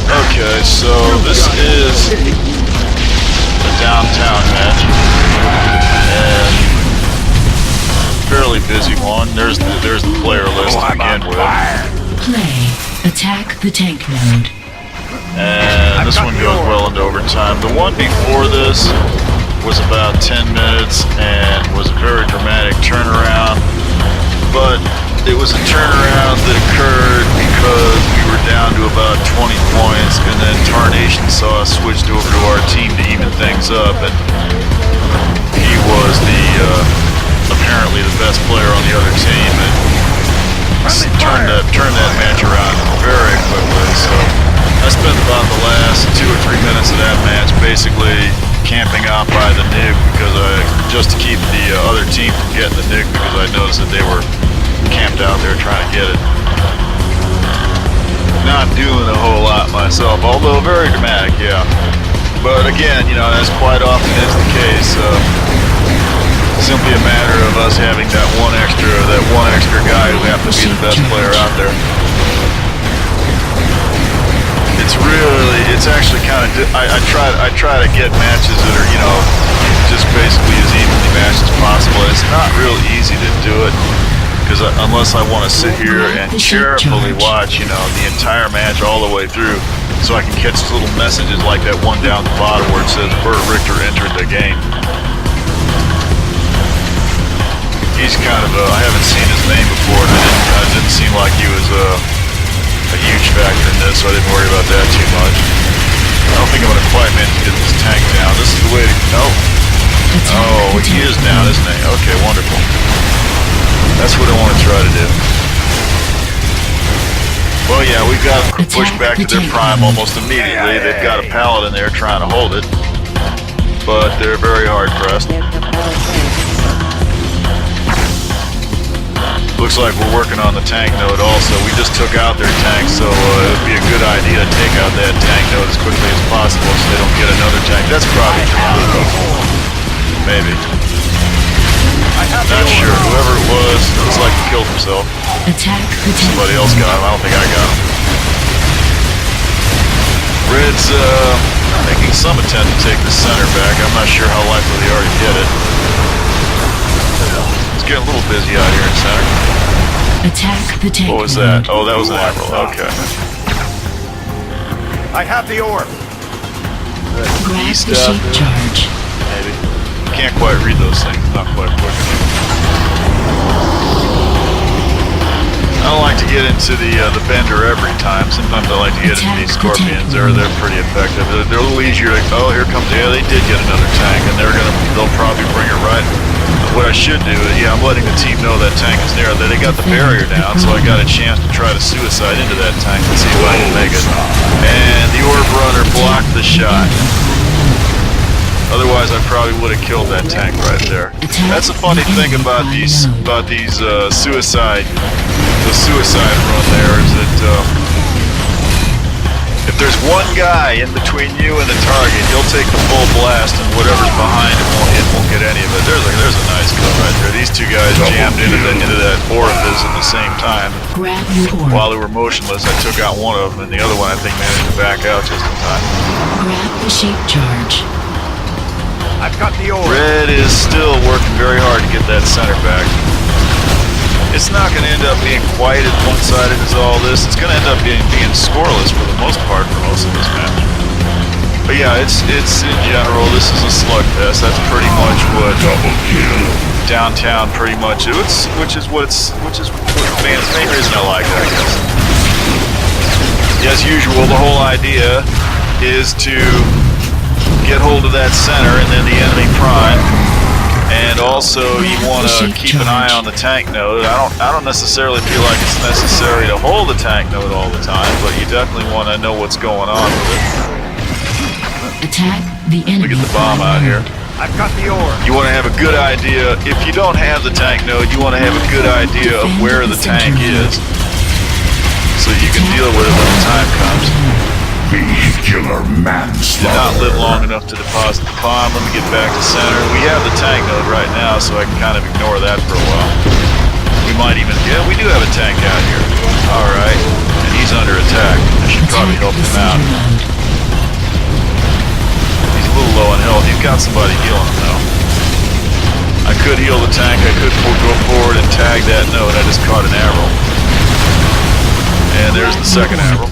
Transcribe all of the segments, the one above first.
Okay, so this is a downtown match, and fairly busy one. There's the player list to begin with. Play. Attack the tank node. And this one goes well into overtime. The one before this was about 10 minutes and was a very dramatic turnaround, but it was a turnaround that occurred because we were down to about 20 points, and then Tarnation saw us switched over to our team to even things up, and he was apparently the best player on the other team, and turned that match around very quickly. So I spent about the last 2 or 3 minutes of that match basically camping out by the NIG just to keep the other team from getting the NIG, because I noticed that they were camped out there trying to get it. Not doing a whole lot myself, although very dramatic, yeah. But again, as quite often is the case, simply a matter of us having that one extra guy who happens to be the best player out there. It's actually kind of, I try to get matches that are, just basically as evenly matched as possible. It's not real easy to do it, because unless I want to sit here and carefully watch, the entire match all the way through, so I can catch little messages like that one down the bottom where it says Bert Richter entered the game. He's kind of I haven't seen his name before, and it didn't seem like he was a huge factor in this, so I didn't worry about that too much. I don't think I'm going to quite manage to get this tank down. This is the way to go. Oh, he is down, isn't he? Okay, wonderful. That's what I want to try to do. Well, yeah, we've got them pushed back to their prime almost immediately. They've got a pallet in there trying to hold it, but they're very hard pressed. Looks like we're working on the tank node also. We just took out their tank, so it would be a good idea to take out that tank node as quickly as possible so they don't get another tank. That's probably maybe. Not sure. Whoever it was, looks like he killed himself. Somebody else got him. I don't think I got him. Red's making some attempt to take the center back. I'm not sure how likely they are to get it. It's getting a little busy out here in center. Attack the tank. What was that? Oh, that was an admiral. Okay. I have the orb. Grab the sheep charge. Maybe. Can't quite read those things. Not quite quick enough. I don't like to get into the bender every time. Sometimes I like to get into these scorpions. They're pretty effective. They're a little easier. Like, oh, here comes. Yeah, they did get another tank, and they'll probably bring it right. What I should do is, I'm letting the team know that tank is there. That they got the barrier down, so I got a chance to try to suicide into that tank and see if I can make it. And the orb runner blocked the shot. Otherwise, I probably would have killed that tank right there. That's a funny thing about these suicide. The suicide run there is that if there's one guy in between you and the target, he'll take the full blast, and whatever's behind him won't get any of it. There's a nice cut right there. These two guys jammed into that orifice at the same time. While they were motionless, I took out one of them, and the other one I think managed to back out just in time. Grab the sheep charge. I've got the orb. Red is still working very hard to get that center back. It's not going to end up being quite as one-sided as all this. It's going to end up being scoreless for the most part for most of this match. But yeah, it's in general, this is a slugfest. That's pretty much what downtown pretty much is, which is the main reason I like it, I guess. As usual, the whole idea is to get hold of that center and then the enemy prime. And also, you want to keep an eye on the tank node. I don't necessarily feel like it's necessary to hold the tank node all the time, but you definitely want to know what's going on with it. Attack the enemy. Look at the bomb out here. I've got the orb. You want to have a good idea. If you don't have the tank node, you want to have a good idea of where the tank is, so you can deal with it when the time comes. Vehicular Did manslaughter. not live long enough to deposit the bomb. Let me get back to center. We have the tank node right now, so I can kind of ignore that for a while. We might even, we do have a tank out here. Alright, and he's under attack. I should probably Attack helped the him out. center node. He's a little low on health. He's got somebody healing him though. I could heal the tank. I could go forward and tag that node. I just caught an arrow. And there's the second arrow.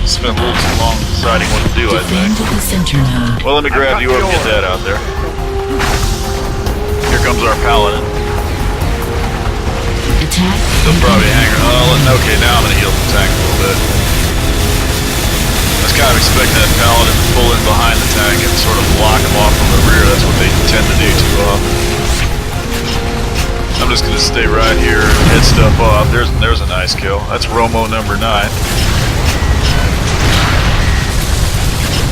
Spent a little too long deciding what to do, I think. Defend the center node. Well, let me grab the orb and get that out there. Here comes our paladin. Attack. They'll probably hang her. Oh, okay, now I'm going to heal the tank a little bit. I was kind of expecting that paladin to pull in behind the tank and sort of block him off from the rear. That's what they tend to do too often. I'm just going to stay right here and hit stuff off. There's a nice kill. That's Romo number 9.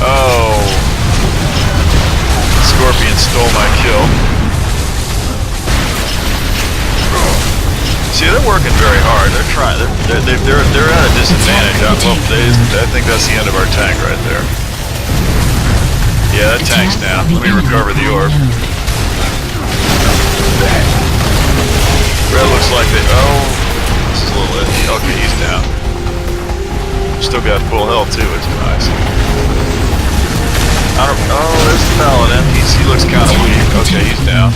Oh. Scorpion stole my kill. See, they're working very hard. They're trying. They're at a disadvantage. Well, I think that's the end of our tank right there. Yeah, that tank's down. Let me recover the orb. Red looks like they. Oh, this is a little iffy. Okay, he's down. Still got full health too. It's nice. Oh, there's the paladin. He looks kind of weak. Okay, he's down.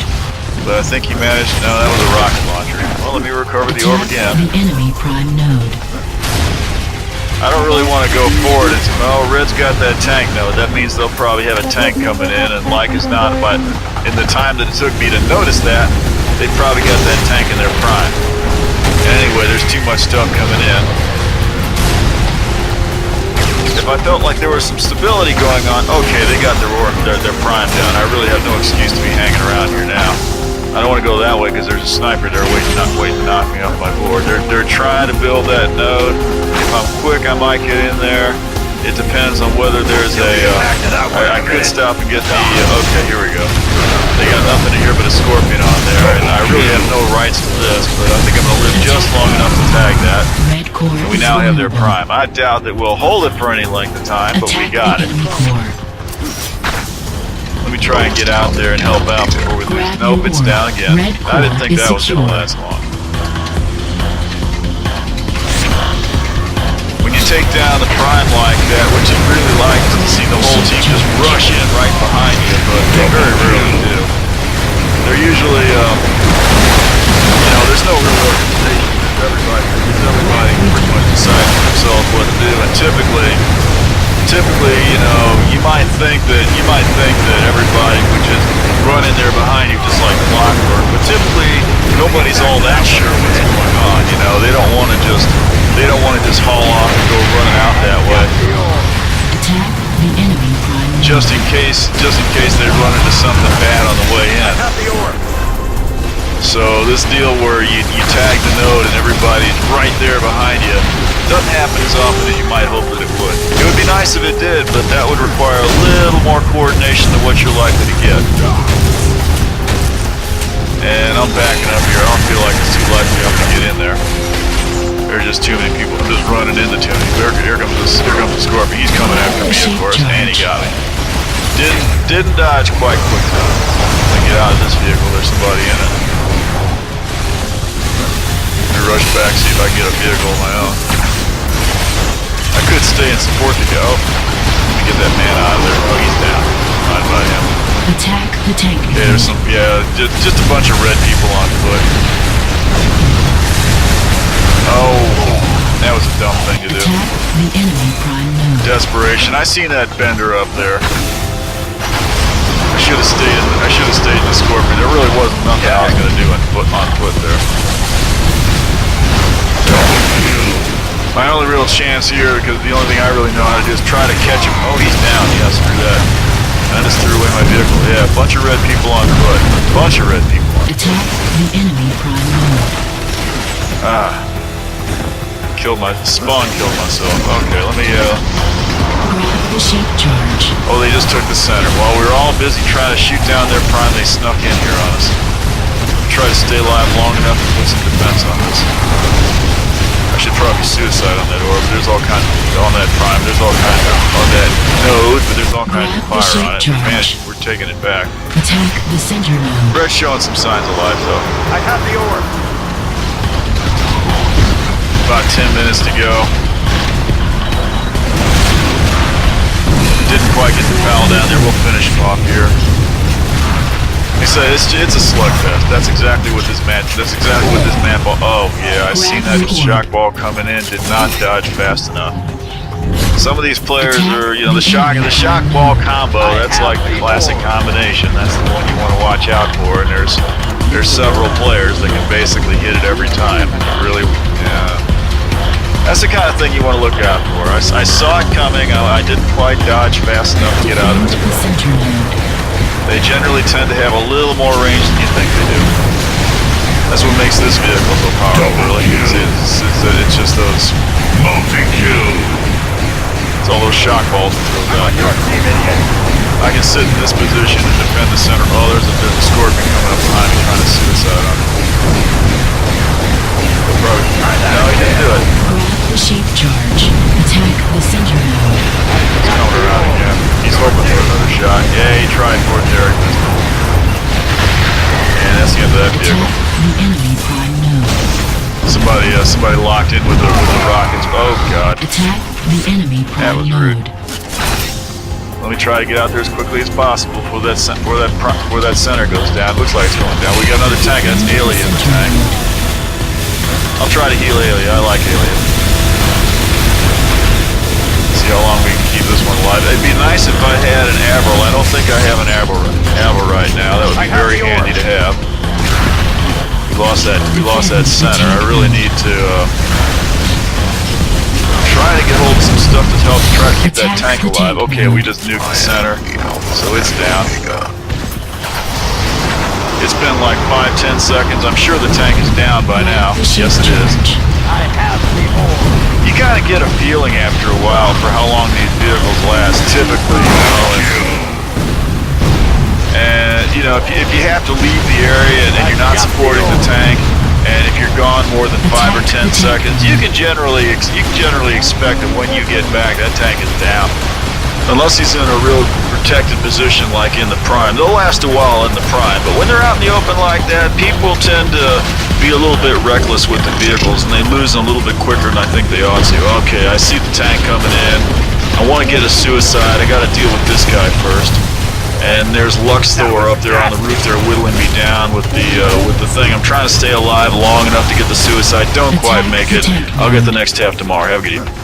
But I think he managed. No, that was a rocket launcher. Well, let me recover the orb again. The enemy prime node. I don't really want to go forward. Red's got that tank node. That means they'll probably have a tank coming in, and like as not, but in the time that it took me to notice that, they probably got that tank in their prime. And anyway, there's too much stuff coming in. If I felt like there was some stability going on, okay, they got their prime down. I really have no excuse to be hanging around here now. I don't want to go that way because there's a sniper there waiting to knock me off my board. They're trying to build that node. If I'm quick, I might get in there. It depends on whether there's I could stop and get the. Okay, here we go. They got nothing here but a scorpion on there, and I really have no rights to this, but I think I'm gonna live just long enough to tag that. Red core And we is now have their vulnerable. prime. I doubt that we'll hold it for any length of time, but we Attack got the it. enemy core. Let me try and get out there and help out before we lose. Grab Nope, your it's orb. down again. Red I didn't core think is that was going to secure. last long. When you take down the prime like that, what you really like is to see the whole team just rush in right behind you, but they very rarely do. They're usually, there's no real organization. Everybody pretty much decides for themselves what to do, and typically, you might think that everybody would just run in there behind you just like clockwork, but typically nobody's all that sure what's going on. They don't want to just haul off and go running out that way. Attack the enemy prime node. Just in case they run into something bad on the way in. Got the orb. So this deal where you tag the node and everybody's right there behind you doesn't happen as often as you might hope that it would. It would be nice if it did, but that would require a little more coordination than what you're likely to get. And I'm backing up here. I don't feel like it's too likely I'm gonna get in there. There's just too many people. I'm just running into too many. Here comes the scorpion. He's coming after me, of course, and he got me. Didn't dodge quite quick enough. Let me get out of this vehicle. There's somebody in it. Let me rush back, see if I can get a vehicle of my own. I could stay and support the guy. Oh, let me get that man out of there. Oh, he's down. Fine by him. Attack the tank Okay, node. there's just a bunch of red people on foot. Oh, that was a dumb thing to do. Attack the enemy prime node. Desperation. I seen that bender up there. I should have stayed in the scorpion. There really wasn't nothing I was going to do on foot there. My only real chance here, because the only thing I really know how to do is try to catch him. Oh, he's down. Yeah, screw that. I just threw away my vehicle. Yeah, a bunch of red people on foot. A bunch of red people on foot. Attack the enemy prime node. Killed myself. Okay, let me, Grab the shape charge. Oh, they just took the center. While we were all busy trying to shoot down their prime, they snuck in here on us. Try to stay alive long enough to put some defense on this. I should probably suicide on that orb. There's all kinds of, on that prime, there's all kinds of, on that node, but there's all kinds of Grab the fire on it. shape charge. We're taking it back. Attack the center node. Red's showing some signs of life, though. I have the orb. About 10 minutes to go. didn't quite get the pal down there. We'll finish him off here. Like I said, it's a slugfest. That's exactly what this match. That's exactly what this map. Oh yeah, I seen that shock ball coming in. Did not dodge fast enough. Some of these players are, you know, the shock ball combo. That's like the classic combination. That's the one you want to watch out for. And there's several players that can basically hit it every time. Really, yeah. That's the kind of thing you want to look out for. I saw it coming. I didn't quite dodge fast enough to get out of it. They generally tend to have a little more range than you think they do. That's what makes this vehicle so powerful, really. It's just those Multi-kill. It's all those shock balls that throws out here. I can sit in this position and defend the center. Oh, there's a scorpion coming up behind me trying to suicide on me. No, he didn't do it. Grab the shape charge. Attack the center node. He's coming around again. He's hoping for another shot. Yeah, he tried for it there. And that's the end of that vehicle. Attack the enemy prime node. Somebody locked in with the rockets. Oh God. Attack the enemy That prime was rude. node. Let me try to get out there as quickly as possible before that center goes down. Looks like it's going down. We got another tank. That's Alien in the tank. I'll try to heal Alien. I like Alien. See how long we can keep this one alive. It'd be nice if I had an Avril. I don't think I have an Avril right now. That would be very handy to have. We lost that center. I really need to try to get hold of some stuff to help try to keep that tank alive. Okay, we just nuked the center, so it's down. It's been like 5-10 seconds. I'm sure the tank is down by now. Yes, it is. You gotta get a feeling after a while for how long these vehicles last, typically, you know. And you know, if you have to leave the area and you're not supporting the tank, and if you're gone more than 5 or 10 seconds, you can generally expect that when you get back, that tank is down. Unless he's in a real protected position like in the prime. They'll last a while in the prime, but when they're out in the open like that, people tend to be a little bit reckless with the vehicles, and they lose them a little bit quicker than I think they ought to. Okay, I see the tank coming in. I want to get a suicide. I got to deal with this guy first. And there's Lux Thor up there on the roof there whittling me down with the thing. I'm trying to stay alive long enough to get the suicide. Don't quite make it. I'll get the next half tomorrow. Have a good evening.